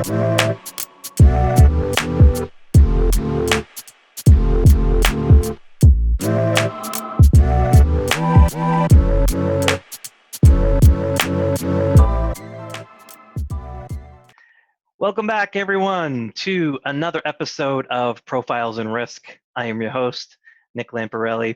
Welcome back, everyone, to another episode of Profiles in Risk. I am your host, Nick Lamparelli.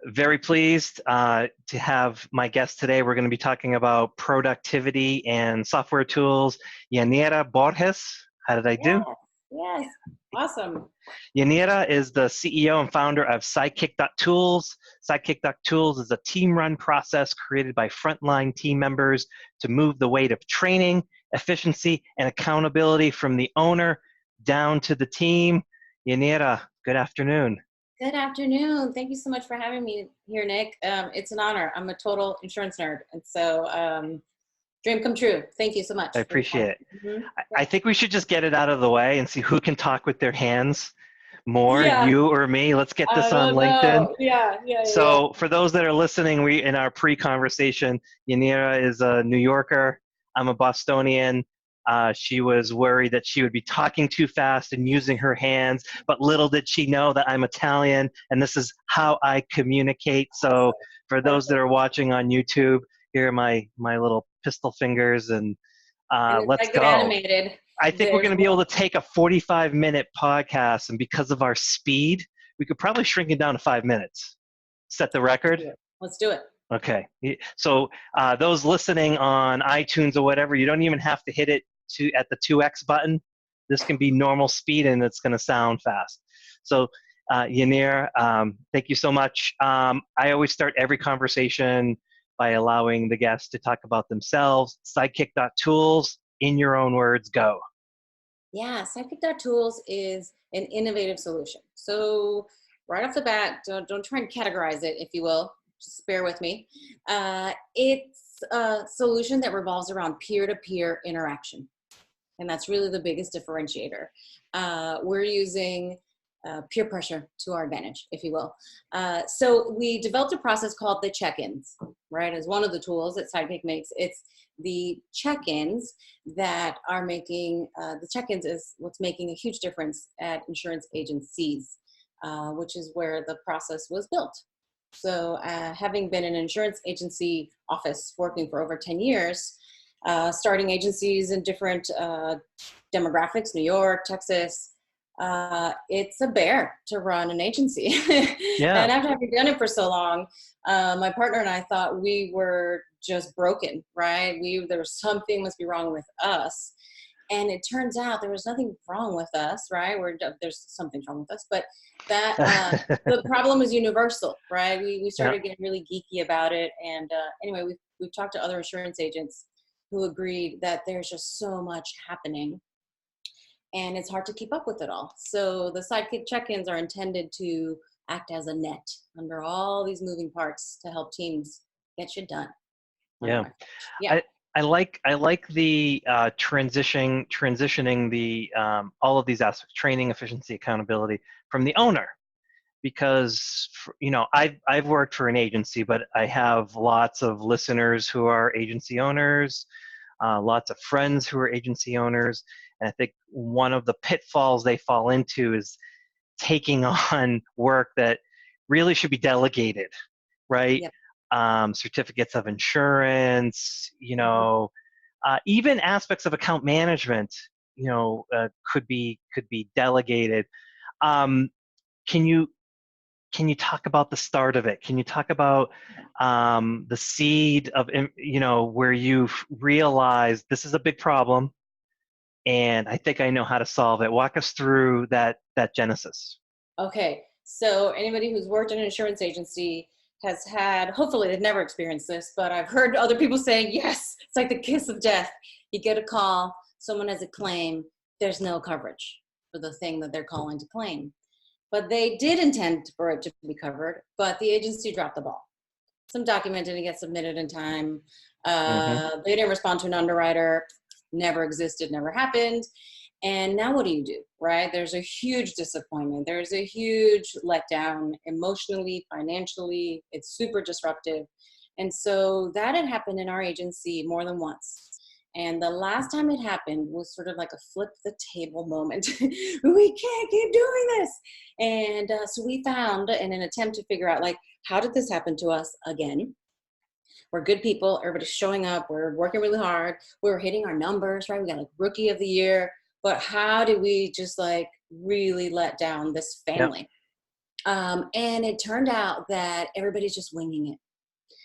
Very pleased to have my guest today. We're going to be talking about productivity and software tools. Yanira Borges, how did I do? Yes, awesome. Yanira is the CEO and founder of SideKick.Tools. SideKick.Tools is a team-run process created by frontline team members to move the weight of training, efficiency, and accountability from the owner down to the team. Yanira, good afternoon. Good afternoon. Thank you so much for having me here, Nick. It's an honor. I'm a total insurance nerd, and so dream come true. Thank you so much. I appreciate it. Mm-hmm. I think we should just get it out of the way and see who can talk with their hands more, you or me. Let's get this on LinkedIn. Yeah. So for those that are listening, in our pre-conversation, Yanira is a New Yorker. I'm a Bostonian. She was worried that she would be talking too fast and using her hands, but little did she know that I'm Italian, and this is how I communicate. So for those that are watching on YouTube, here are my little pistol fingers, and let's go. Animated. I think we're going to be able to take a 45-minute podcast, and because of our speed, we could probably shrink it down to 5 minutes. Set the record? Let's do it. Okay. So those listening on iTunes or whatever, you don't even have to hit it at the 2x button. This can be normal speed, and it's going to sound fast. So Yanira, thank you so much. I always start every conversation by allowing the guests to talk about themselves. SideKick.Tools, in your own words, go. Yeah, SideKick.Tools is an innovative solution. So right off the bat, don't try and categorize it, if you will. Just bear with me. It's a solution that revolves around peer-to-peer interaction. And that's really the biggest differentiator. We're using peer pressure to our advantage, if you will. So we developed a process called the check-ins, right? As one of the tools that Sidekick makes. It's the check-ins that are making, the check-ins is what's making a huge difference at insurance agencies, which is where the process was built. So having been in an insurance agency office working for over 10 years, starting agencies in different demographics, New York, Texas, it's a bear to run an agency. Yeah. And after having done it for so long, my partner and I thought we were just broken, right? There was something must be wrong with us. And it turns out there was nothing wrong with us, right? There's something wrong with us, but that the problem is universal, right? We started getting really geeky about it. And anyway, we've talked to other insurance agents who agreed that there's just so much happening and it's hard to keep up with it all. So the Sidekick check-ins are intended to act as a net under all these moving parts to help teams get shit done. Yeah. I like the transitioning the all of these aspects, training, efficiency, accountability, from the owner, because I've worked for an agency, but I have lots of listeners who are agency owners, lots of friends who are agency owners, and I think one of the pitfalls they fall into is taking on work that really should be delegated, right? Yep. Certificates of insurance, even aspects of account management, could be delegated. Can you talk about the start of it? Can you talk about the seed of, where you've realized this is a big problem, and I think I know how to solve it? Walk us through that genesis. Okay, so anybody who's worked in an insurance agency has had, hopefully they've never experienced this, but I've heard other people saying, yes, it's like the kiss of death. You get a call, someone has a claim, there's no coverage for the thing that they're calling to claim. But they did intend for it to be covered, but the agency dropped the ball. Some document didn't get submitted in time. They didn't respond to an underwriter, never existed, never happened. And now what do you do, right? There's a huge disappointment. There's a huge letdown emotionally, financially. It's super disruptive. And so that had happened in our agency more than once. And the last time it happened was sort of like a flip the table moment. We can't keep doing this. And so we found, in an attempt to figure out, like, how did this happen to us again? We're good people. Everybody's showing up. We're working really hard. We're hitting our numbers, right? We got like rookie of the year. But how did we just like really let down this Yep. family? And it turned out that everybody's just winging it.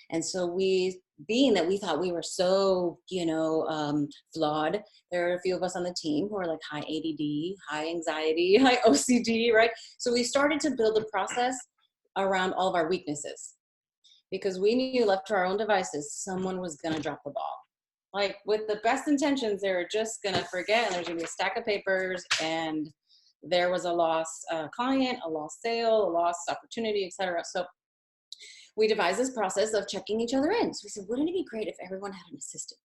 And so being that we thought we were so, flawed, there are a few of us on the team who are like high ADD, high anxiety, high OCD, right? So we started to build a process around all of our weaknesses, because we knew, left to our own devices, someone was going to drop the ball. Like, with the best intentions, they were just going to forget, and there's going to be a stack of papers, and there was a lost client, a lost sale, a lost opportunity, etc. So we devised this process of checking each other in. So we said, wouldn't it be great if everyone had an assistant,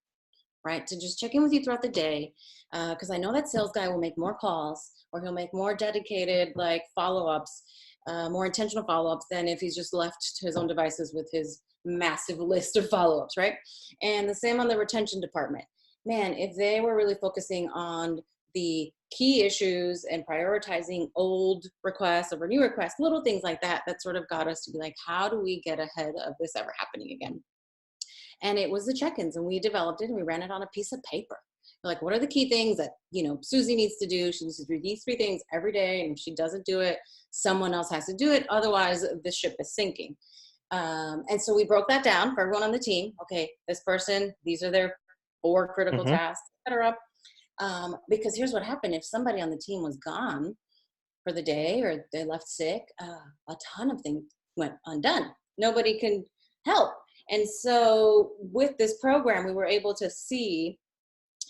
right? To just check in with you throughout the day. Because I know that sales guy will make more calls, or he'll make more dedicated like follow-ups, more intentional follow-ups than if he's just left to his own devices with his massive list of follow-ups, right? And the same on the retention department. Man, if they were really focusing on the key issues and prioritizing old requests over new requests, little things like that, that sort of got us to be like, how do we get ahead of this ever happening again? And it was the check-ins, and we developed it and we ran it on a piece of paper. Like, what are the key things that, Susie needs to do? She needs to do these 3 things every day. And if she doesn't do it, someone else has to do it. Otherwise, the ship is sinking. And so we broke that down for everyone on the team. Okay, this person, these are their 4 critical tasks, etc. Because here's what happened. If somebody on the team was gone for the day, or they left sick, a ton of things went undone. Nobody can help. And so with this program, we were able to see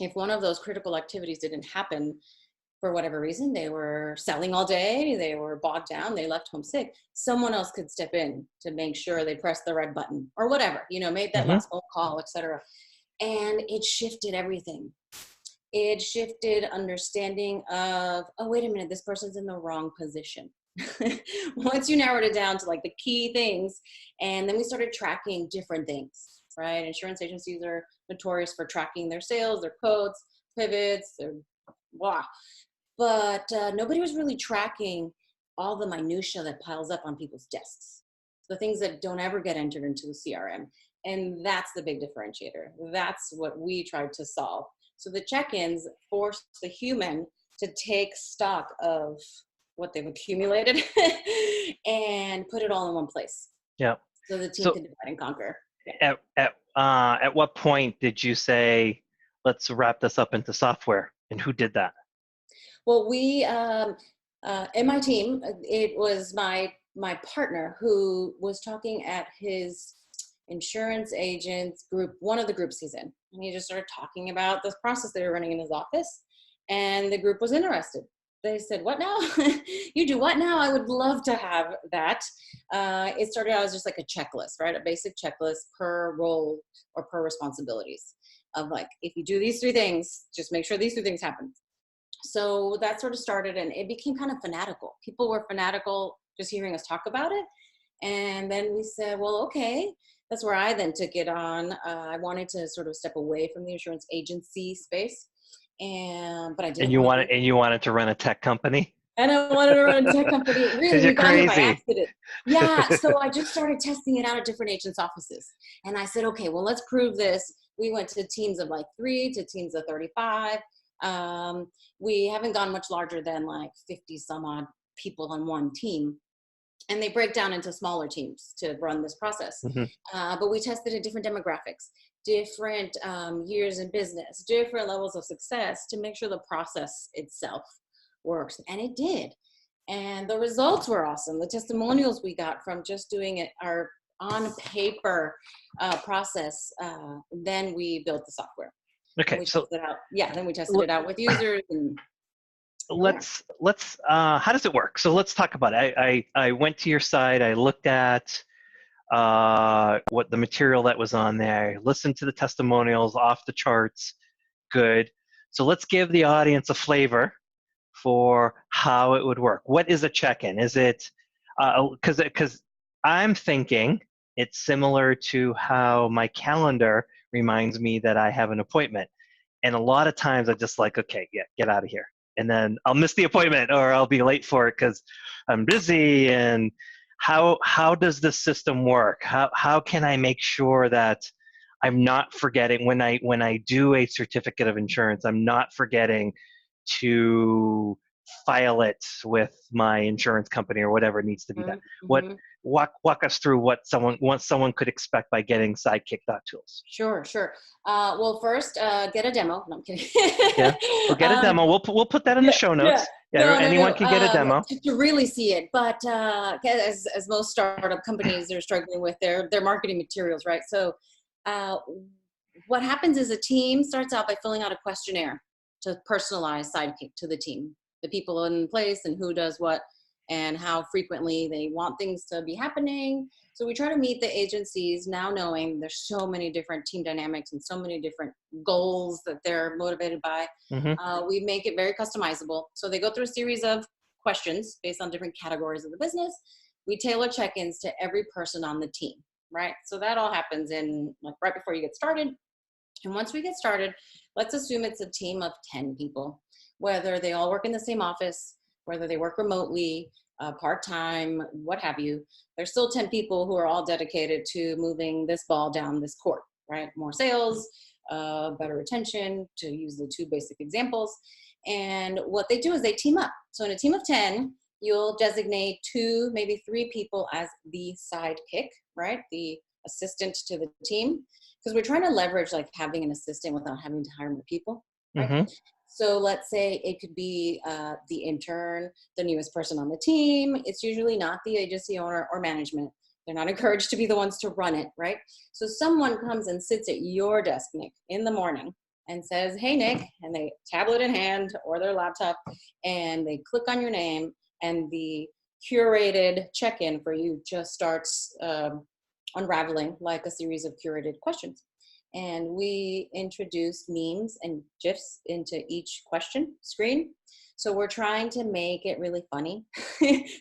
if one of those critical activities didn't happen for whatever reason, they were selling all day, they were bogged down, they left home sick, someone else could step in to make sure they pressed the red button or whatever, made that last phone call, etc. And it shifted everything. It shifted understanding of, oh, wait a minute, this person's in the wrong position. Once you narrowed it down to like the key things, and then we started tracking different things, right? Insurance agencies are notorious for tracking their sales, their quotes, pivots, their blah. But nobody was really tracking all the minutia that piles up on people's desks, the things that don't ever get entered into the CRM. And that's the big differentiator. That's what we tried to solve. So the check-ins force the human to take stock of what they've accumulated and put it all in one place. Yeah. So the team can divide and conquer. At what point did you say, let's wrap this up into software, and who did that? Well, we, in my team, it was my partner who was talking at his insurance agents group, one of the groups he's in. And he just started talking about this process they were running in his office. And the group was interested. They said, what now? You do what now? I would love to have that. It started out as just like a checklist, right? A basic checklist per role or per responsibilities of like, if you do these 3 things, just make sure these 3 things happen. So that sort of started, and it became kind of fanatical. People were fanatical just hearing us talk about it. And then we said, well, okay, that's where I then took it on. I wanted to sort of step away from the insurance agency space. But I didn't. And you wanted to run a tech company? And I wanted to run a tech company. Really, you're we got here by crazy. accident. Yeah, so I just started testing it out at different agents' offices. And I said, okay, well, let's prove this. We went to teams of like 3 to teams of 35. We haven't gone much larger than like 50 some odd people on one team. And they break down into smaller teams to run this process. But we tested at different demographics, different years in business, different levels of success to make sure the process itself works. And it did. And the results were awesome. The testimonials we got from just doing it are on paper process. Then we built the software. Okay, so then we tested it out with users. And let's how does it work? So let's talk about it. I went to your site. I looked at what the material that was on there. Listened to the testimonials, off the charts. Good. So let's give the audience a flavor for how it would work. What is a check-in? Is it because I'm thinking it's similar to how my calendar reminds me that I have an appointment. And a lot of times I just like, okay, yeah, get out of here. And then I'll miss the appointment or I'll be late for it because I'm busy. And how does this system work? How can I make sure that I'm not forgetting when I do a certificate of insurance, I'm not forgetting to file it with my insurance company or whatever needs to be done. What Mm-hmm. walk us through what someone could expect by getting SideKick.Tools. Sure, sure. Well, first, get a demo. No, I'm kidding. Yeah, we'll get a demo. We'll put that in the Yeah, show yeah. notes. Yeah, No, no, anyone no. can get a demo. To really see it, but as most startup companies are struggling with their marketing materials, right? So, uh, what happens is a team starts out by filling out a questionnaire to personalize Sidekick to the team, the people in place, and who does what, and how frequently they want things to be happening. So we try to meet the agencies now knowing there's so many different team dynamics and so many different goals that they're motivated by. Mm-hmm. We make it very customizable. So they go through a series of questions based on different categories of the business. We tailor check-ins to every person on the team, right? So that all happens in like right before you get started. And once we get started, let's assume it's a team of 10 people, whether they all work in the same office, whether they work remotely, part-time, what have you. There's still 10 people who are all dedicated to moving this ball down this court, right? More sales, better retention, to use the two basic examples. And what they do is they team up. So in a team of 10, you'll designate 2, maybe 3 people as the sidekick, right? The assistant to the team. Because we're trying to leverage like having an assistant without having to hire more people, right? Mm-hmm. So let's say it could be the intern, the newest person on the team. It's usually not the agency owner or management. They're not encouraged to be the ones to run it, right? So someone comes and sits at your desk, Nick, in the morning and says, hey, Nick, and they tablet in hand or their laptop, and they click on your name, and the curated check-in for you just starts unraveling like a series of curated questions. And we introduced memes and GIFs into each question screen. So we're trying to make it really funny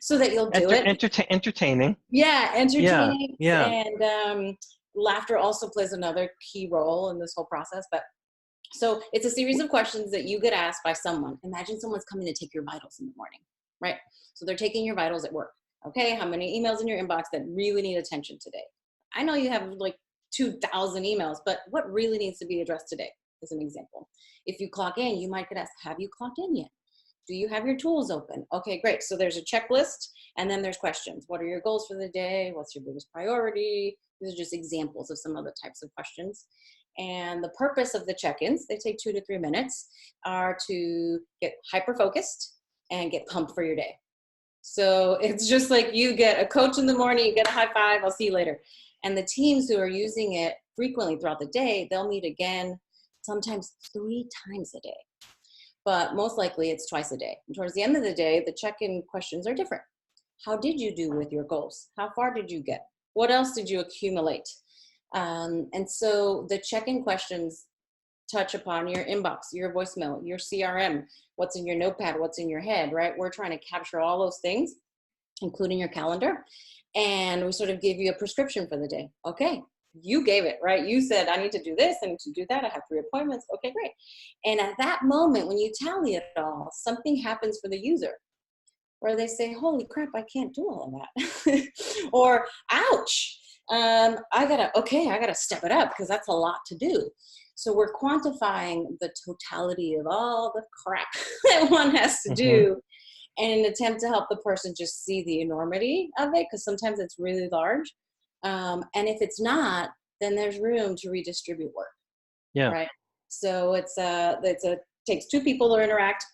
so that you'll do it. Entertaining. Yeah, entertaining. Yeah. And laughter also plays another key role in this whole process. But so it's a series of questions that you get asked by someone. Imagine someone's coming to take your vitals in the morning, right? So they're taking your vitals at work. Okay, how many emails in your inbox that really need attention today? I know you have like 2,000 emails, but what really needs to be addressed today is an example. If you clock in, you might get asked, have you clocked in yet? Do you have your tools open? Okay, great. So there's a checklist, and then there's questions. What are your goals for the day? What's your biggest priority? These are just examples of some of the types of questions. And the purpose of the check-ins, they take 2 to 3 minutes, are to get hyper-focused and get pumped for your day. So it's just like you get a coach in the morning, you get a high five, I'll see you later. And the teams who are using it frequently throughout the day, they'll meet again, sometimes 3 times a day. But most likely it's twice a day. And towards the end of the day, the check-in questions are different. How did you do with your goals? How far did you get? What else did you accumulate? And so the check-in questions touch upon your inbox, your voicemail, your CRM, what's in your notepad, what's in your head, right? We're trying to capture all those things, including your calendar. And we sort of give you a prescription for the day. Okay, you gave it, right? You said, I need to do this, I need to do that, I have 3 appointments. Okay, great. And at that moment, when you tally it all, something happens for the user where they say, holy crap, I can't do all of that. Or, ouch, I gotta step it up because that's a lot to do. So we're quantifying the totality of all the crap that one has to do in an attempt to help the person just see the enormity of it, because sometimes it's really large. And if it's not, then there's room to redistribute work. Yeah. Right. So takes 2 people to interact,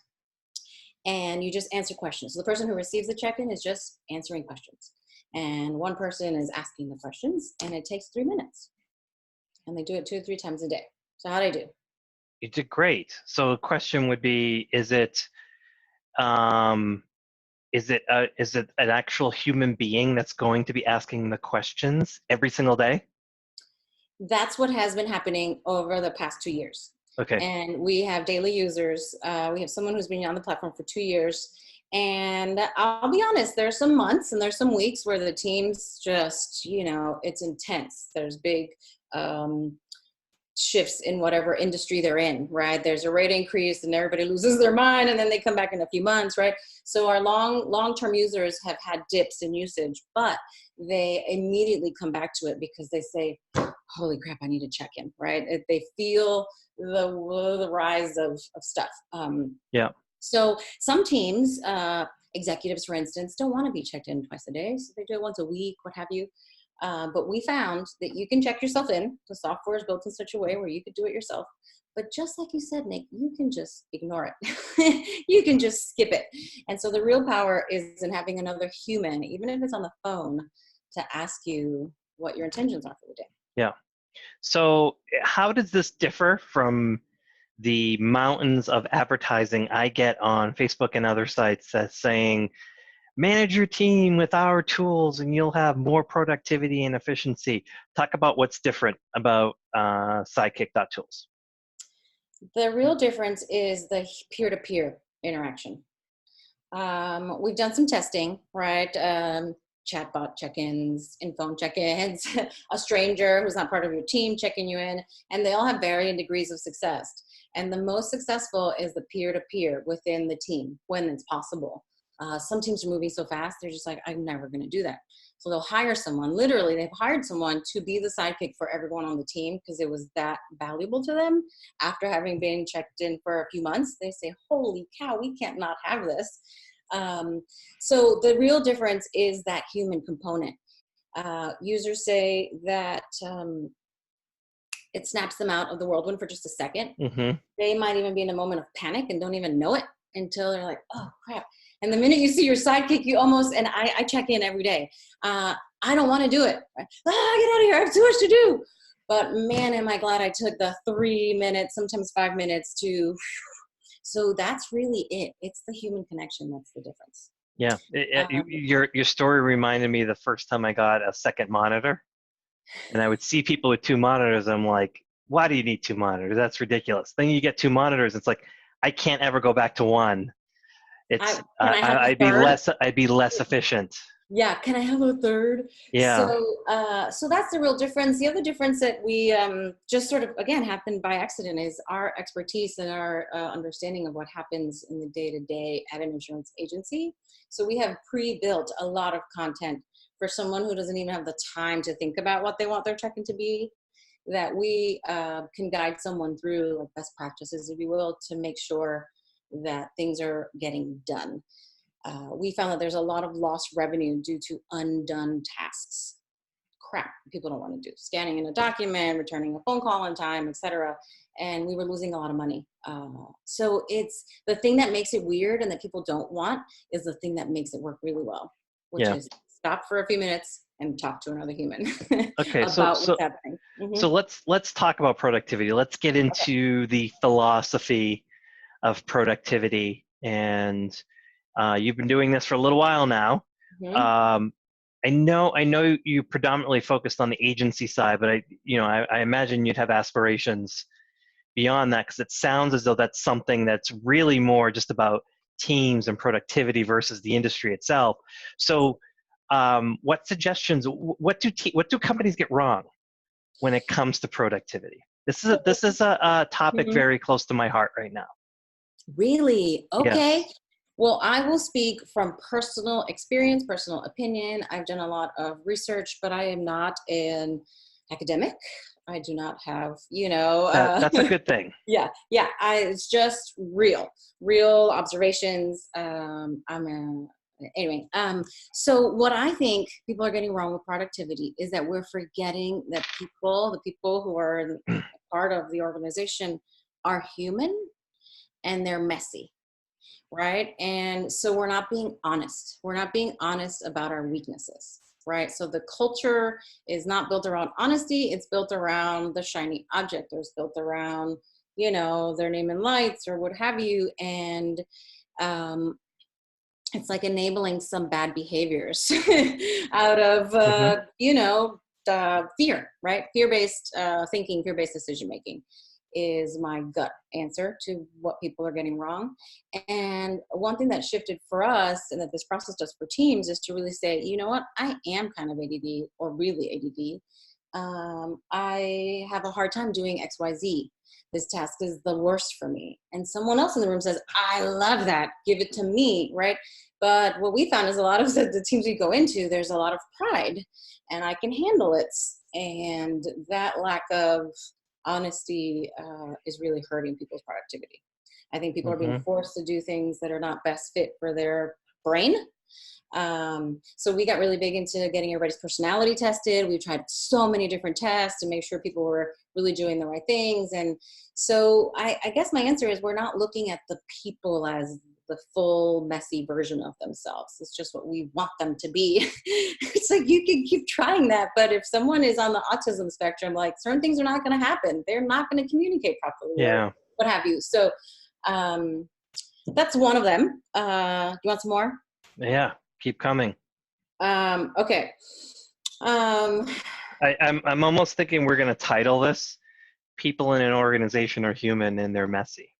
and you just answer questions. So the person who receives the check-in is just answering questions, and one person is asking the questions, and it takes 3 minutes, and they do it 2 or 3 times a day. So how'd I do? You did great. So the question would be, is it an actual human being that's going to be asking the questions every single day? That's what has been happening over the past 2 years. Okay. And we have daily users. We have someone who's been on the platform for 2 years. And I'll be honest, there's some months and there's some weeks where the team's just, it's intense. There's big shifts in whatever industry they're in, right? There's a rate increase and everybody loses their mind and then they come back in a few months, right? So our long-term users have had dips in usage, but they immediately come back to it because they say, holy crap, I need to check in, right? They feel the rise of stuff. Yeah. So some teams, executives, for instance, don't want to be checked in twice a day. So they do it once a week, what have you. But we found that you can check yourself in. The software is built in such a way where you could do it yourself. But just like you said, Nick, you can just ignore it. You can just skip it. And so the real power is in having another human, even if it's on the phone, to ask you what your intentions are for the day. Yeah. So how does this differ from the mountains of advertising I get on Facebook and other sites that's saying, manage your team with our tools and you'll have more productivity and efficiency? Talk about what's different about SideKick.Tools. The real difference is the peer-to-peer interaction. We've done some testing, right? Chatbot check-ins, in-phone check-ins, a stranger who's not part of your team checking you in, and they all have varying degrees of success. And the most successful is the peer-to-peer within the team when it's possible. Some teams are moving so fast, they're just like, I'm never going to do that. So they'll hire someone, literally they've hired someone to be the sidekick for everyone on the team because it was that valuable to them. After having been checked in for a few months, they say, holy cow, we can't not have this. So the real difference is that human component. Users say that it snaps them out of the whirlwind for just a second. Mm-hmm. They might even be in a moment of panic and don't even know it until they're like, oh crap. And the minute you see your sidekick, you almost, and I check in every day. I don't want to do it. Get out of here. I have too much to do. But man, am I glad I took the 3 minutes, sometimes 5 minutes to. So that's really it. It's the human connection that's the difference. Yeah. Your story reminded me the first time I got a second monitor. And I would see people with 2 monitors. And I'm like, why do you need 2 monitors? That's ridiculous. Then you get 2 monitors. It's like, I can't ever go back to one. It's I'd be less efficient. Yeah, can I have a third? Yeah. So that's the real difference. The other difference that we just sort of again happened by accident is our expertise and our understanding of what happens in the day-to-day at an insurance agency. So we have pre-built a lot of content for someone who doesn't even have the time to think about what they want their check-in to be, that we can guide someone through like best practices, if you will, to make sure that things are getting done. We found that there's a lot of lost revenue due to undone tasks. Crap, people don't want to do. Scanning in a document, returning a phone call on time, etc. And we were losing a lot of money. So it's the thing that makes it weird and that people don't want is the thing that makes it work really well, which is stop for a few minutes and talk to another human okay, about what's happening. Mm-hmm. So let's talk about productivity. Let's get into the philosophy of productivity. And you've been doing this for a little while now. Mm-hmm. I know you predominantly focused on the agency side, but I imagine you'd have aspirations beyond that, because it sounds as though that's something that's really more just about teams and productivity versus the industry itself. So what suggestions, what do companies get wrong when it comes to productivity? This is a topic mm-hmm. very close to my heart right now. Really? Okay. Yes. Well, I will speak from personal experience, personal opinion. I've done a lot of research, but I am not an academic. I do not have, that's a good thing. Yeah. It's just real observations. Anyway. So what I think people are getting wrong with productivity is that we're forgetting that the people who are part of the organization are human and they're messy. Right? And so we're not being honest. We're not being honest about our weaknesses, right? So the culture is not built around honesty. It's built around the shiny object. It's built around, their name in lights or what have you. And it's like enabling some bad behaviors out of, fear, right? Fear-based thinking, fear-based decision-making is my gut answer to what people are getting wrong. And one thing that shifted for us and that this process does for teams is to really say, you know what, I am kind of ADD or really ADD. I have a hard time doing XYZ. This task is the worst for me. And someone else in the room says, I love that. Give it to me, right? But what we found is a lot of the teams we go into, there's a lot of pride and I can handle it. And that lack of honesty is really hurting people's productivity. I think people are being forced to do things that are not best fit for their brain. So we got really big into getting everybody's personality tested. We tried so many different tests to make sure people were really doing the right things. And so I guess my answer is we're not looking at the people as the full messy version of themselves. It's just what we want them to be. It's like you can keep trying that, but if someone is on the autism spectrum, like certain things are not going to happen. They're not going to communicate properly. Yeah. What have you. So that's one of them. You want some more? Yeah. Keep coming. Okay. I'm almost thinking we're going to title this "People in an Organization Are Human and They're Messy."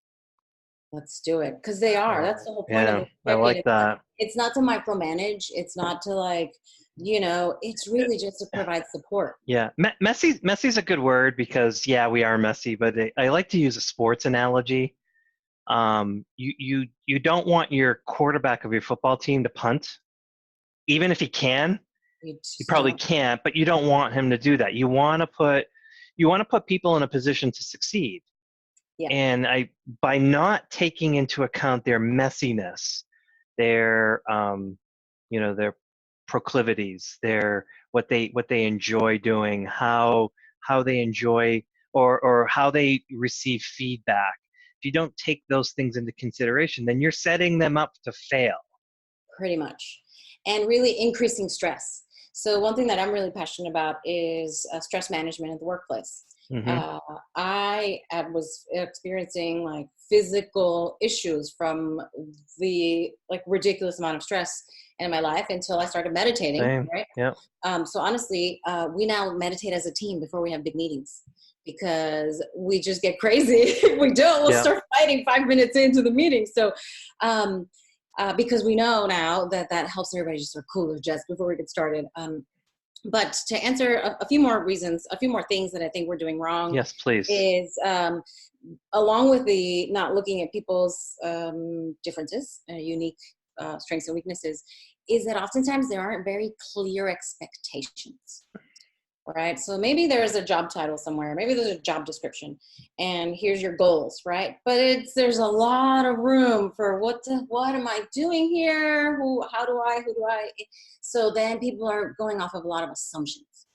Let's do it, because they are. That's the whole point of Yeah, it. I like that. It's not to micromanage. It's not to like, it's really just to provide support. Yeah, messy's a good word because we are messy. But I like to use a sports analogy. You don't want your quarterback of your football team to punt, even if he can. He probably can't, but you don't want him to do that. You want to put people in a position to succeed. Yeah. And by not taking into account their messiness, their their proclivities, their what they enjoy doing, how they enjoy or how they receive feedback. If you don't take those things into consideration, then you're setting them up to fail. Pretty much. And really increasing stress. So one thing that I'm really passionate about is stress management in the workplace. I was experiencing like physical issues from the like ridiculous amount of stress in my life until I started meditating. Same. Right. Yeah. So honestly, we now meditate as a team before we have big meetings because we just get crazy. If we don't, we'll start fighting 5 minutes into the meeting. So, because we know now that helps everybody just sort of cool their jets before we get started. But to answer a few more reasons, a few more things that I think we're doing wrong. Yes, please. Is along with the not looking at people's differences, unique strengths and weaknesses, is that oftentimes there aren't very clear expectations. Right? So maybe there's a job title somewhere, maybe there's a job description, and here's your goals, right? But there's a lot of room for what am I doing here? Who do I? So then people are going off of a lot of assumptions,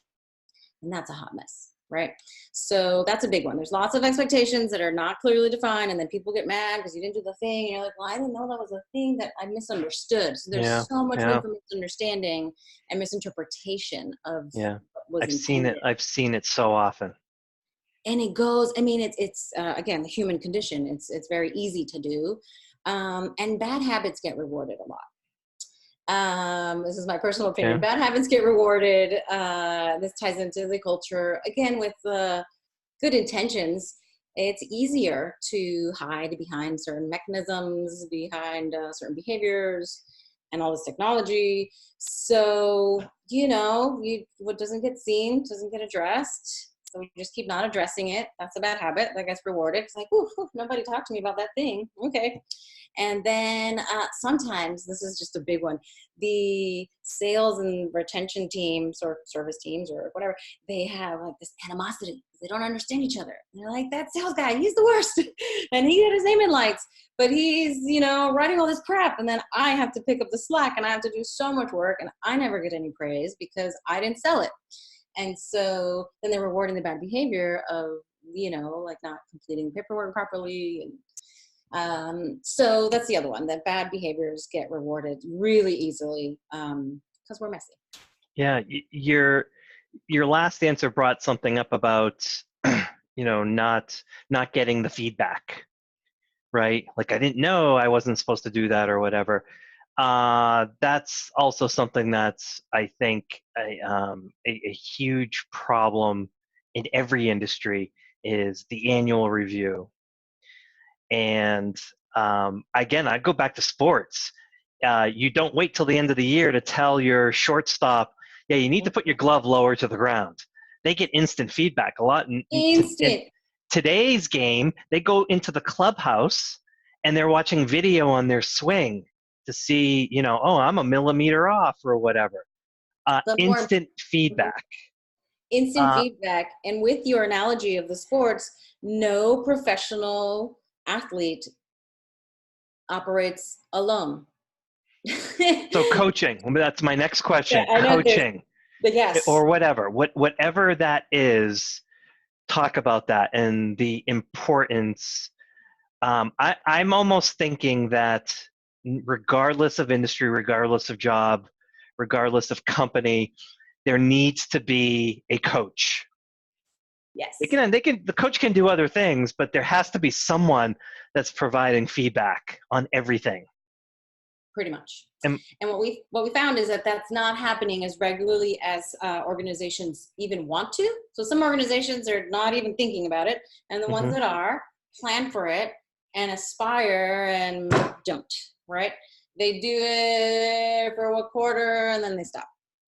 and that's a hot mess, right? So that's a big one. There's lots of expectations that are not clearly defined, and then people get mad because you didn't do the thing, and you're like, well, I didn't know that was a thing that I misunderstood. So there's so much room for misunderstanding and misinterpretation of what was intended. I've seen it so often. And it goes, I mean, it's again, the human condition. It's very easy to do. And bad habits get rewarded a lot. This is my personal opinion. Bad habits get rewarded. This ties into the culture. Again, with good intentions, it's easier to hide behind certain mechanisms, behind certain behaviors, and all this technology. So, what doesn't get seen doesn't get addressed. So we just keep not addressing it. That's a bad habit that gets rewarded. It's like, ooh, nobody talked to me about that thing. Okay. And then sometimes, this is just a big one, the sales and retention teams or service teams or whatever, they have like this animosity. They don't understand each other. And they're like, that sales guy, he's the worst. And he had his name in lights, but he's, writing all this crap. And then I have to pick up the slack and I have to do so much work and I never get any praise because I didn't sell it. And so then they're rewarding the bad behavior of, like not completing paperwork properly. And so that's the other one, that bad behaviors get rewarded really easily because we're messy. Yeah, your last answer brought something up about, not getting the feedback, right? Like I didn't know I wasn't supposed to do that or whatever. That's also something that's, I think, a huge problem in every industry is the annual review. And again, I go back to sports. You don't wait till the end of the year to tell your shortstop, you need to put your glove lower to the ground. they get instant feedback a lot. In Instant. today's game, they go into the clubhouse and they're watching video on their swing to see, oh, I'm a millimeter off or whatever. The more Instant feedback. instant feedback. And with your analogy of the sports, no professional athlete operates alone. So coaching, that's my next question. Yeah, I know coaching, but yes, or whatever, whatever that is, talk about that and the importance. I'm almost thinking that regardless of industry, regardless of job, regardless of company, there needs to be a coach. yes, The coach can do other things, but there has to be someone that's providing feedback on everything. pretty much. And what we found is that that's not happening as regularly as organizations even want to. So some organizations are not even thinking about it, and the ones that are plan for it and aspire and don't. Right? They do it for a quarter and then they stop.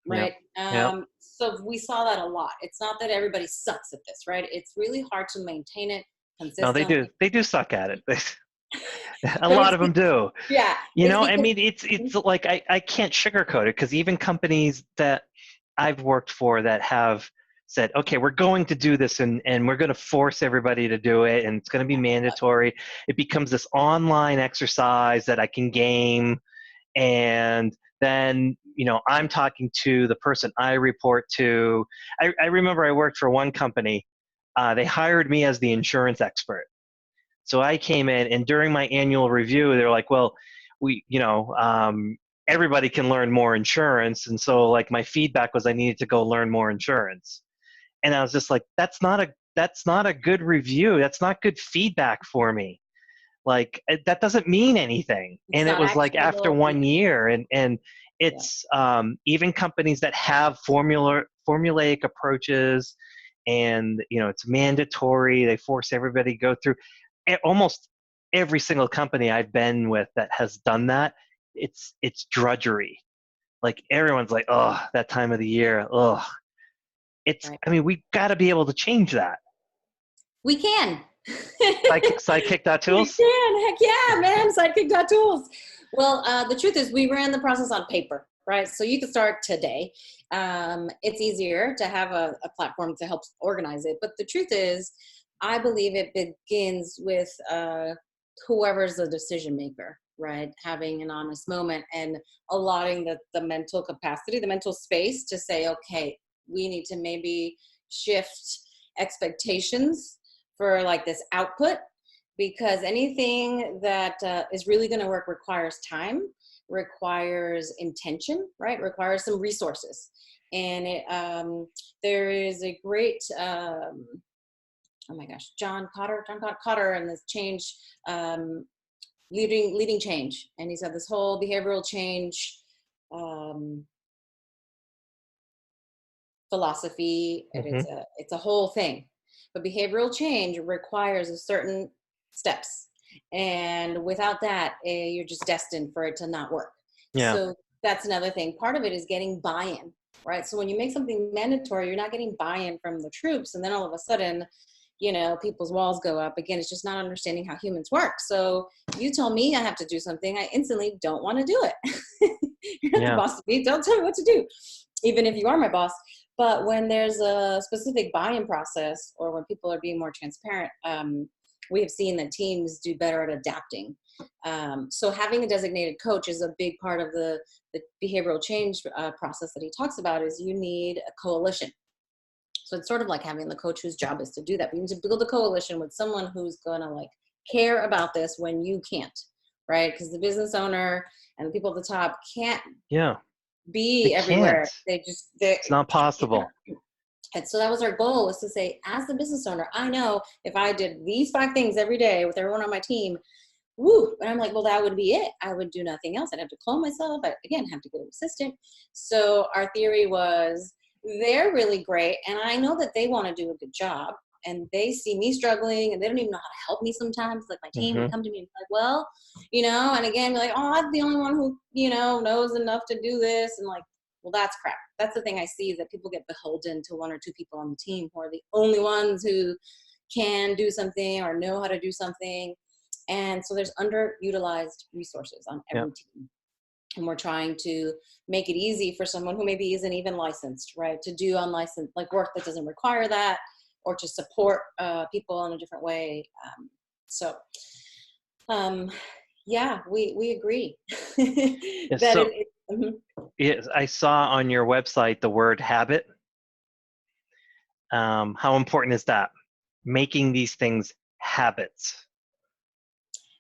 Right? Yep. So we saw that a lot. It's not that everybody sucks at this, right? It's really hard to maintain it consistently. No, they do suck at it. A But lot of them do. Yeah. I mean, it's like I can't sugarcoat it, because even companies that I've worked for that have said, okay, we're going to do this and we're going to force everybody to do it, and it's going to be mandatory. It becomes this online exercise that I can game, and then I'm talking to the person I report to. I remember I worked for one company. They hired me as the insurance expert. So I came in, and during my annual review, they're like, well, everybody can learn more insurance. And so like my feedback was I needed to go learn more insurance. And I was just like, that's not a good review. That's not good feedback for me. Like that doesn't mean anything. And it was like after 1 year, and it's even companies that have formulaic approaches, and it's mandatory. They force everybody to go through. Almost every single company I've been with that has done that, it's drudgery. Like everyone's like, oh, that time of the year, oh. I mean, we got to be able to change that. We can. SideKick.Tools? We can. Heck yeah, man. SideKick.Tools. Well, the truth is we ran the process on paper, right? So you can start today. It's easier to have a platform to help organize it. But the truth is, I believe it begins with whoever's the decision maker, right? Having an honest moment and allotting the mental capacity, the mental space to say, okay, we need to maybe shift expectations for like this output, because anything that is really going to work requires time, requires intention, right? Requires some resources. And there is a great, oh my gosh, John Cotter and this change, leading change. And he's had this whole behavioral change philosophy. And it's a whole thing. But behavioral change requires a certain steps. And without that, you're just destined for it to not work. Yeah. So that's another thing. Part of it is getting buy-in, right? So when you make something mandatory, you're not getting buy-in from the troops. And then all of a sudden, people's walls go up. Again, it's just not understanding how humans work. So you tell me I have to do something, I instantly don't want to do it. You're not the boss of me. Don't tell me what to do, even if you are my boss. But when there's a specific buy-in process, or when people are being more transparent, we have seen that teams do better at adapting. So having a designated coach is a big part of the behavioral change process that he talks about. Is you need a coalition. So it's sort of like having the coach whose job is to do that. But you need to build a coalition with someone who's going to like care about this when you can't, right? Because the business owner and the people at the top can't be everywhere. It's not possible. And so that was our goal, was to say, as the business owner, I know if I did these 5 things every day with everyone on my team, woo, and I'm like, well, that would be it. I would do nothing else. I'd have to clone myself. I, again, have to get an assistant. So our theory was, they're really great, and I know that they want to do a good job, and they see me struggling, and they don't even know how to help me sometimes. Like my team would come to me and be like, well, and again, be like, oh, I'm the only one who, knows enough to do this. And like, Well, that's crap. That's the thing I see, is that people get beholden to 1 or 2 people on the team who are the only ones who can do something or know how to do something. And so there's underutilized resources on every team. And we're trying to make it easy for someone who maybe isn't even licensed, right, to do unlicensed, like work that doesn't require that, or to support people in a different way. Yeah, we agree. So yes, I saw on your website the word habit. How important is that? Making these things habits.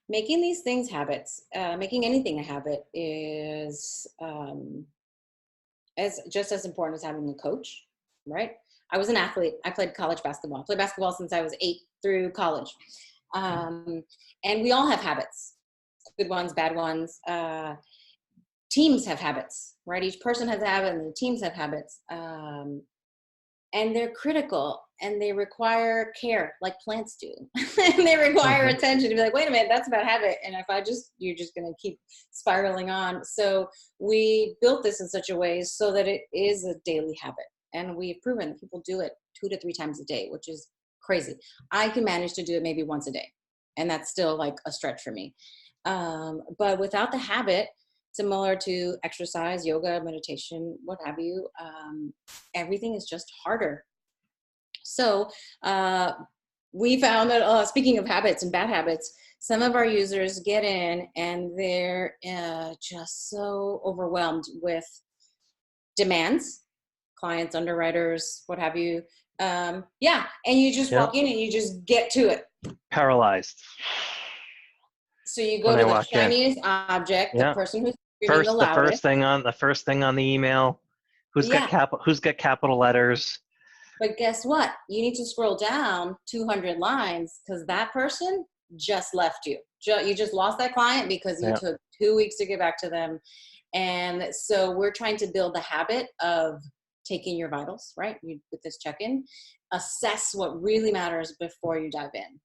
Making these things habits, making anything a habit is just as important as having a coach, right? I was an athlete. I played college basketball. I played basketball since I was 8 through college. And we all have habits, good ones, bad ones. Teams have habits, right? Each person has a habit, and the teams have habits. And they're critical, and they require care like plants do. And they require attention to be like, wait a minute, that's a bad habit. And if you're just going to keep spiraling on. So we built this in such a way so that it is a daily habit. And we've proven that people do it 2 to 3 times a day, which is crazy. I can manage to do it maybe once a day, and that's still like a stretch for me. But without the habit, similar to exercise, yoga, meditation, what have you, everything is just harder. So we found that, speaking of habits and bad habits, some of our users get in and they're just so overwhelmed with demands, clients, underwriters, what have you. And you just walk in and you just get to it. Paralyzed. So you go to the shiniest object, the person who's screaming the loudest. The first thing on the email. Who's got capital letters? But guess what? You need to scroll down 200 lines because that person just left you. You just lost that client because you took 2 weeks to get back to them. And so we're trying to build the habit of taking your vitals, right? With this check-in, assess what really matters before you dive in.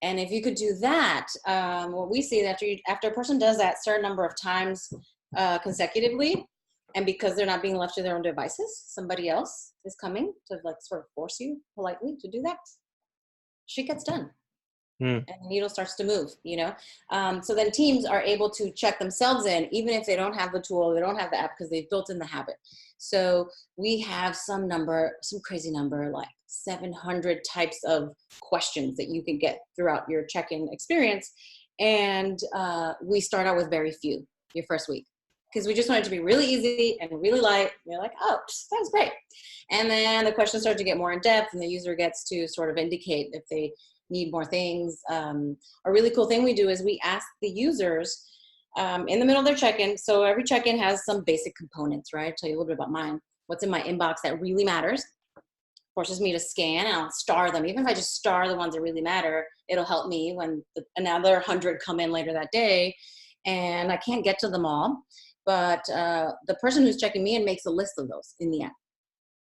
And if you could do that, what we see is after a person does that certain number of times consecutively, and because they're not being left to their own devices, somebody else is coming to like sort of force you politely to do that. Shit gets done. And the needle starts to move, so then teams are able to check themselves in, even if they don't have the tool, they don't have the app, because they've built in the habit. So we have some crazy number, like 700 types of questions that you can get throughout your check-in experience. And we start out with very few your first week, because we just want it to be really easy and really light. You're like, oh, sounds great. And then the questions start to get more in depth, and the user gets to sort of indicate if they need more things. A really cool thing we do is we ask the users in the middle of their check-in. So every check-in has some basic components, right? I'll tell you a little bit about mine. What's in my inbox that really matters forces me to scan, and I'll star them. Even if I just star the ones that really matter, it'll help me when another 100 come in later that day. And I can't get to them all, but the person who's checking me in makes a list of those in the app.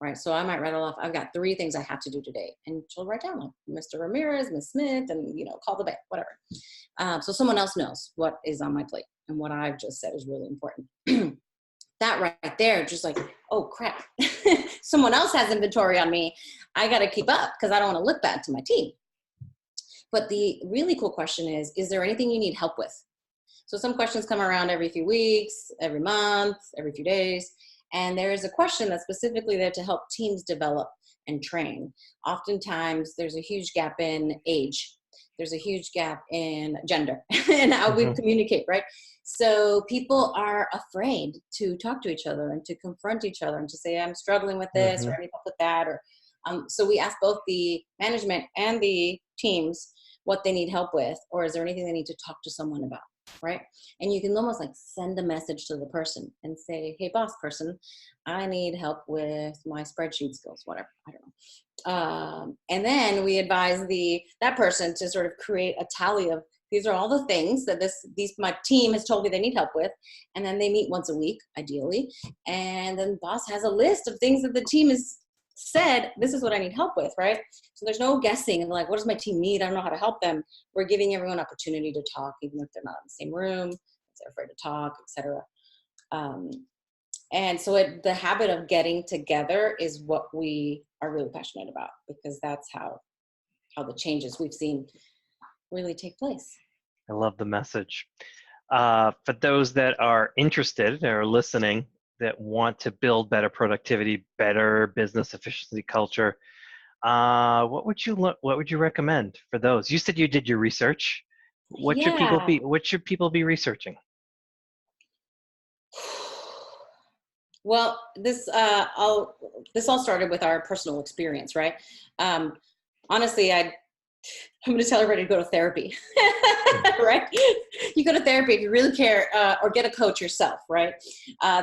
Right, so I might rattle off, I've got 3 things I have to do today. And she'll write down like Mr. Ramirez, Ms. Smith, and call the bank, whatever. So someone else knows what is on my plate. And what I've just said is really important. That right there, just like, oh crap, someone else has inventory on me. I got to keep up because I don't want to look bad to my team. But the really cool question is there anything you need help with? So some questions come around every few weeks, every month, every few days. And there is a question that's specifically there to help teams develop and train. Oftentimes, there's a huge gap in age. There's a huge gap in gender and how we communicate, right? So people are afraid to talk to each other and to confront each other and to say, I'm struggling with this or I need help with that. So we ask both the management and the teams what they need help with, or is there anything they need to talk to someone about? Right? And you can almost like send a message to the person and say, hey, boss person, I need help with my spreadsheet skills, whatever, I don't know. And then we advise that person to sort of create a tally of, these are all the things that my team has told me they need help with. And then they meet once a week, ideally. And then boss has a list of things that the team has said, this is what I need help with, right? So there's no guessing and like, what does my team need? I don't know how to help them. We're giving everyone opportunity to talk, even if they're not in the same room, if they're afraid to talk, etc. And so the habit of getting together is what we are really passionate about, because that's how the changes we've seen really take place. I love the message. For those that are interested or listening that want to build better productivity, better business efficiency culture, what would you recommend for those? You said you did your research. Yeah. What should people be researching? Well, this all started with our personal experience, right? Honestly, I'm going to tell everybody to go to therapy, right? You go to therapy if you really care, or get a coach yourself, right?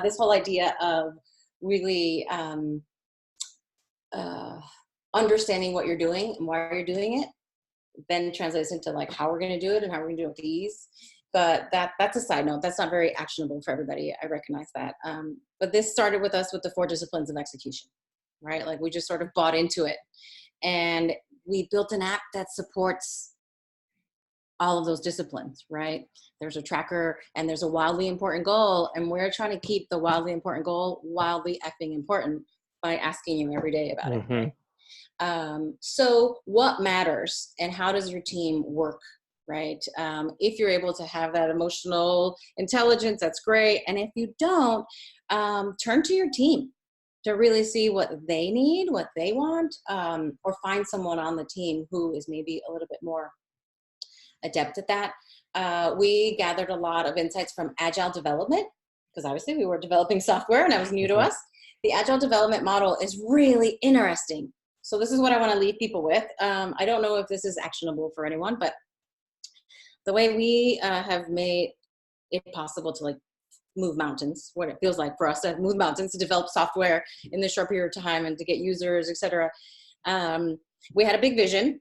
This whole idea of really understanding what you're doing and why you're doing it, then translates into like how we're going to do it and how we're going to do it with ease. But that's a side note. That's not very actionable for everybody. I recognize that. But this started with us with the 4 disciplines of execution, right? Like we just sort of bought into it. And we built an app that supports all of those disciplines, right? There's a tracker and there's a wildly important goal. And we're trying to keep the wildly important goal wildly effing important by asking you every day about it, right? So what matters and how does your team work, right? If you're able to have that emotional intelligence, that's great. And if you don't, turn to your team to really see what they need, what they want, or find someone on the team who is maybe a little bit more adept at that. We gathered a lot of insights from agile development, because obviously we were developing software and that was new to us. The agile development model is really interesting. So this is what I want to leave people with. I don't know if this is actionable for anyone, but the way we have made it possible to like move mountains, what it feels like for us to move mountains, to develop software in this short period of time and to get users, etc. We had a big vision,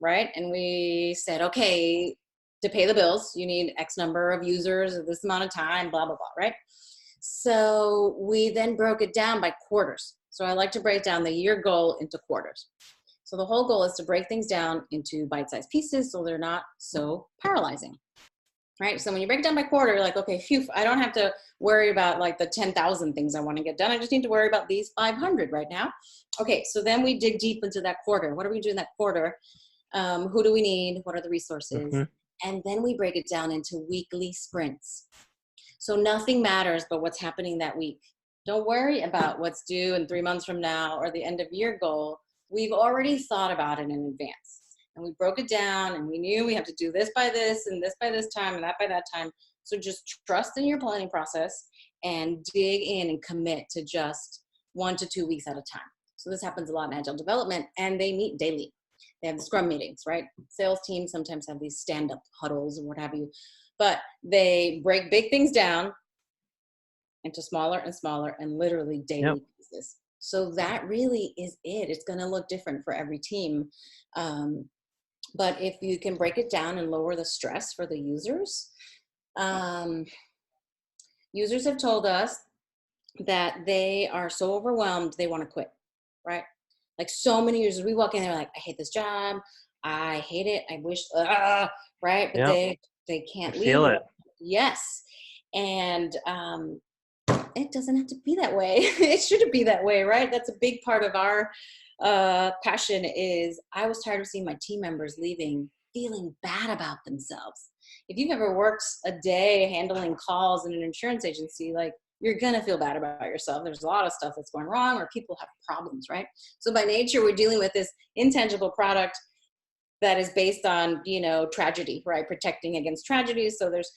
right? And we said, okay, to pay the bills, you need X number of users at this amount of time, blah, blah, blah, right? So we then broke it down by quarters. So I like to break down the year goal into quarters. So the whole goal is to break things down into bite-sized pieces so they're not so paralyzing, right? So when you break it down by quarter, you're like, okay, phew, I don't have to worry about like the 10,000 things I want to get done. I just need to worry about these 500 right now. Okay, so then we dig deep into that quarter. What are we doing that quarter? Who do we need? What are the resources? And then we break it down into weekly sprints. So nothing matters but what's happening that week. Don't worry about what's due in 3 months from now or the end of year goal. We've already thought about it in advance. And we broke it down and we knew we have to do this by this and this by this time and that by that time. So just trust in your planning process and dig in and commit to just 1 to 2 weeks at a time. So this happens a lot in agile development, and they meet daily. They have the scrum meetings, right? Sales teams sometimes have these stand-up huddles and what have you, but they break big things down into smaller and smaller and literally daily pieces. So that really is it. It's going to look different for every team. But if you can break it down and lower the stress for the users, users have told us that they are so overwhelmed, they want to quit, right? Like so many users, we walk in, they're like, I hate this job. I hate it. I wish, right? But they can't leave. Feel it. Yes. And it doesn't have to be that way. It shouldn't be that way, right? That's a big part of our passion is I was tired of seeing my team members leaving, feeling bad about themselves. If you've ever worked a day handling calls in an insurance agency, like you're going to feel bad about yourself. There's a lot of stuff that's going wrong or people have problems, right? So by nature, we're dealing with this intangible product that is based on, tragedy, right? Protecting against tragedies. So there's,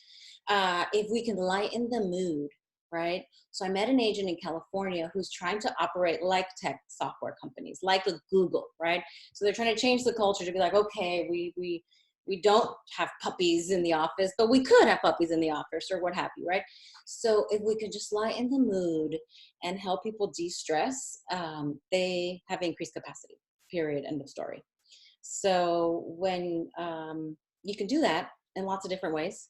if we can lighten the mood, right? So I met an agent in California who's trying to operate like tech software companies, like a Google, right? So they're trying to change the culture to be like, okay, we don't have puppies in the office, but we could have puppies in the office or what have you, right? So if we could just lighten the mood and help people de-stress, they have increased capacity, period, end of story. So when you can do that in lots of different ways.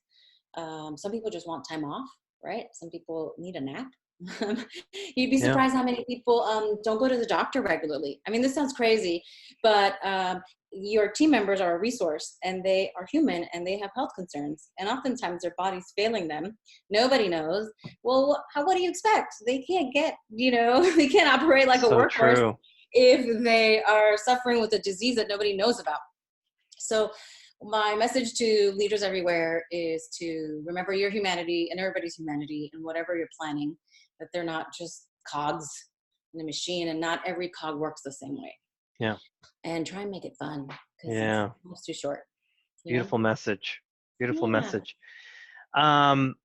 Some people just want time off, right? Some people need a nap. You'd be Yeah. surprised how many people don't go to the doctor regularly. I mean, this sounds crazy, but your team members are a resource, and they are human, and they have health concerns, and oftentimes their body's failing them. Nobody knows. Well, what do you expect? They can't get, they can't operate like a So workhorse true. if they are suffering with a disease that nobody knows about. So my message to leaders everywhere is to remember your humanity and everybody's humanity, and whatever you're planning, that they're not just cogs in a machine, and not every cog works the same way. Yeah. And try and make it fun, because Yeah. it's too short. Beautiful message. Beautiful Yeah. message.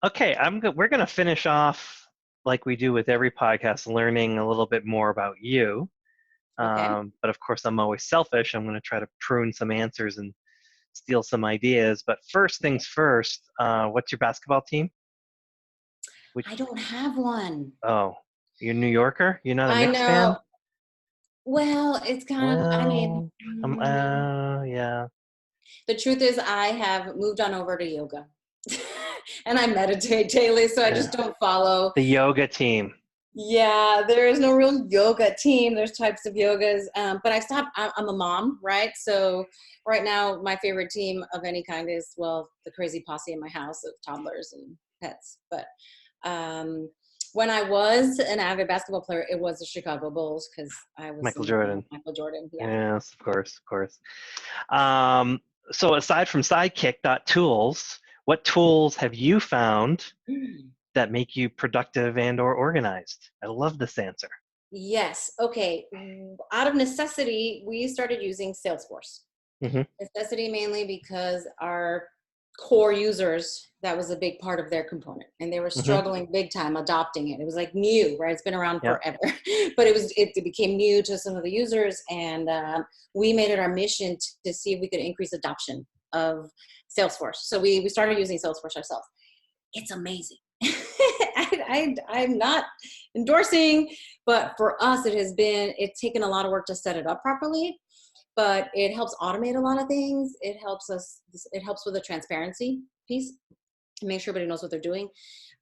Okay, we're going to finish off like we do with every podcast, learning a little bit more about you. Okay. But of course, I'm always selfish. I'm going to try to prune some answers and steal some ideas. But first things first, what's your basketball team? I don't have one. Oh, you're a New Yorker? You're not a I Knicks fan? know. Well, it's kind of, I mean, Well, yeah. the truth is I have moved on over to yoga. And I meditate daily, so I Yeah. just don't follow. The yoga team. Yeah, there is no real yoga team. There's types of yogas, but I stopped. I'm a mom, right? So right now, my favorite team of any kind is, well, the crazy posse in my house of toddlers and pets. But when I was an avid basketball player, it was the Chicago Bulls, because I was Michael Jordan. Michael Jordan. Yeah. Yes, of course, of course. So aside from SideKick.Tools, what tools have you found that make you productive and or organized? I love this answer. Yes. Okay. Out of necessity, we started using Salesforce. Mm-hmm. Necessity mainly because our core users, that was a big part of their component, and they were struggling big time adopting it. It was like new, right? It's been around forever, but it became new to some of the users, and we made it our mission to see if we could increase adoption of Salesforce. So we started using Salesforce ourselves. It's amazing. I'm not endorsing, but for us, it's taken a lot of work to set it up properly, but it helps automate a lot of things. It helps with the transparency piece, to make sure everybody knows what they're doing.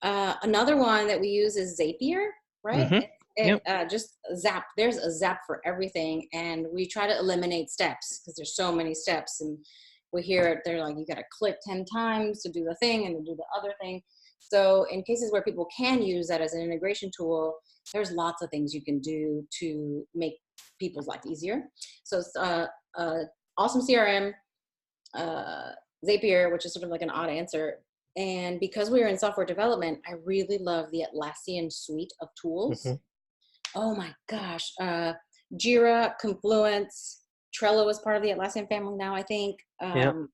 Another one that we use is Zapier, right? Just Zap. There's a Zap for everything, and we try to eliminate steps, because there's so many steps, and we hear it. They're like, you got to click 10 times to do the thing and to do the other thing. So in cases where people can use that as an integration tool, there's lots of things you can do to make people's life easier. So it's awesome CRM, Zapier, which is sort of like an odd answer. And because we were in software development, I really love the Atlassian suite of tools. Oh my gosh. Jira, Confluence, Trello is part of the Atlassian family now, I think. And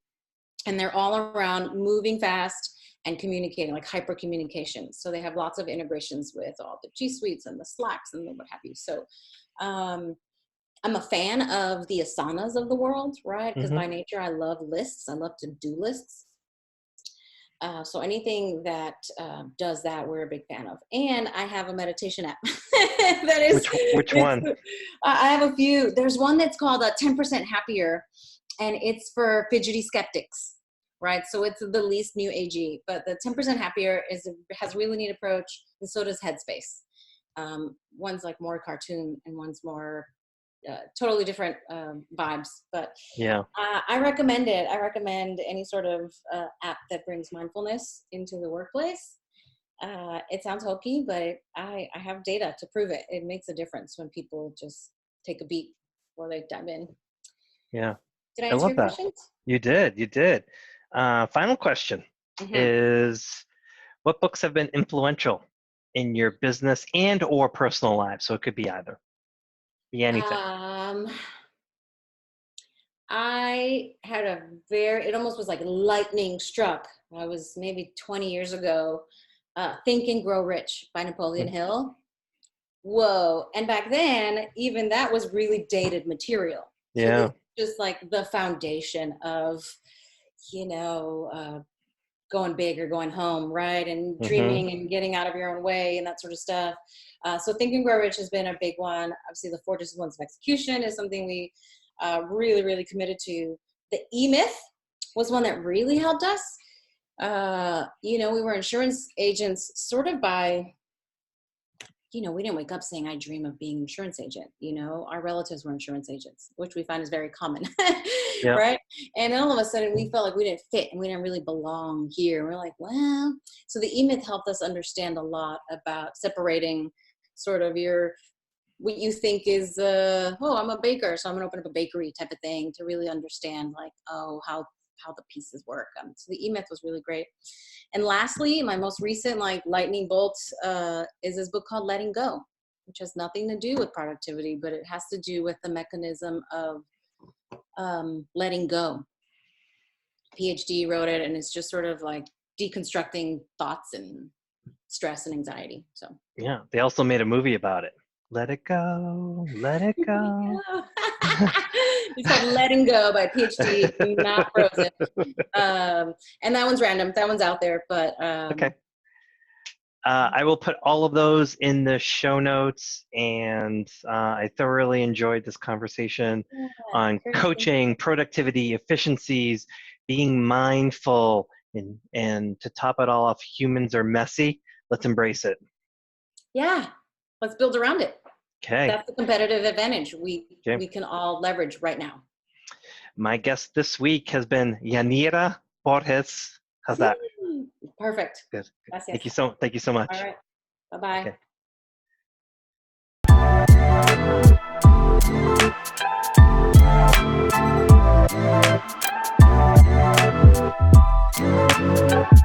they're all around moving fast and communicating, like hyper communication. So they have lots of integrations with all the G Suites and the Slacks and what have you. So I'm a fan of the Asanas of the world, right? Because by nature, I love lists. I love to-do lists. So anything that does that, we're a big fan of. And I have a meditation app. That is, which one? I have a few. There's one that's called 10% Happier, and it's for fidgety skeptics, right? So it's the least new agey, but the 10% Happier has a really neat approach, and so does Headspace. One's like more cartoon, and one's more totally different vibes, but I recommend it. I recommend any sort of app that brings mindfulness into the workplace. It sounds hokey, but I have data to prove it. It makes a difference when people just take a beat before they dive in. Yeah. Did I answer your questions? You did. Final question is, what books have been influential in your business and or personal lives? So it could be either. Be anything. I had it almost was like lightning struck. I was maybe 20 years ago, Think and Grow Rich by Napoleon Hill. Whoa. And back then, even that was really dated material. So this is just like the foundation of, going big or going home, right? And dreaming and getting out of your own way and that sort of stuff. So Think and Grow Rich has been a big one. Obviously, the 4 Disciplines of Execution is something we really, really committed to. The E-Myth was one that really helped us. We were insurance agents sort of by we didn't wake up saying, I dream of being an insurance agent. Our relatives were insurance agents, which we find is very common. Yeah. Right. And then all of a sudden we felt like we didn't fit and we didn't really belong here. We're like, well, so the E-Myth helped us understand a lot about separating sort of what you think is, I'm a baker, so I'm gonna open up a bakery type of thing, to really understand like, how the pieces work. So the E-Myth was really great. And lastly, my most recent like lightning bolt is this book called Letting Go, which has nothing to do with productivity, but it has to do with the mechanism of letting go. PhD wrote it, and it's just sort of like deconstructing thoughts and stress and anxiety. So yeah, they also made a movie about it. Let it go, let it go. It's called Letting Go by PhD, not Frozen. And that one's random. That one's out there, but Okay. I will put all of those in the show notes, and I thoroughly enjoyed this conversation on coaching, productivity, efficiencies, being mindful, and to top it all off, humans are messy. Let's embrace it. Yeah, let's build around it. Okay. That's the competitive advantage we can all leverage right now. My guest this week has been Yanira Borges. How's that? Perfect. Good. Gracias. Thank you so much. All right. Bye-bye. Okay.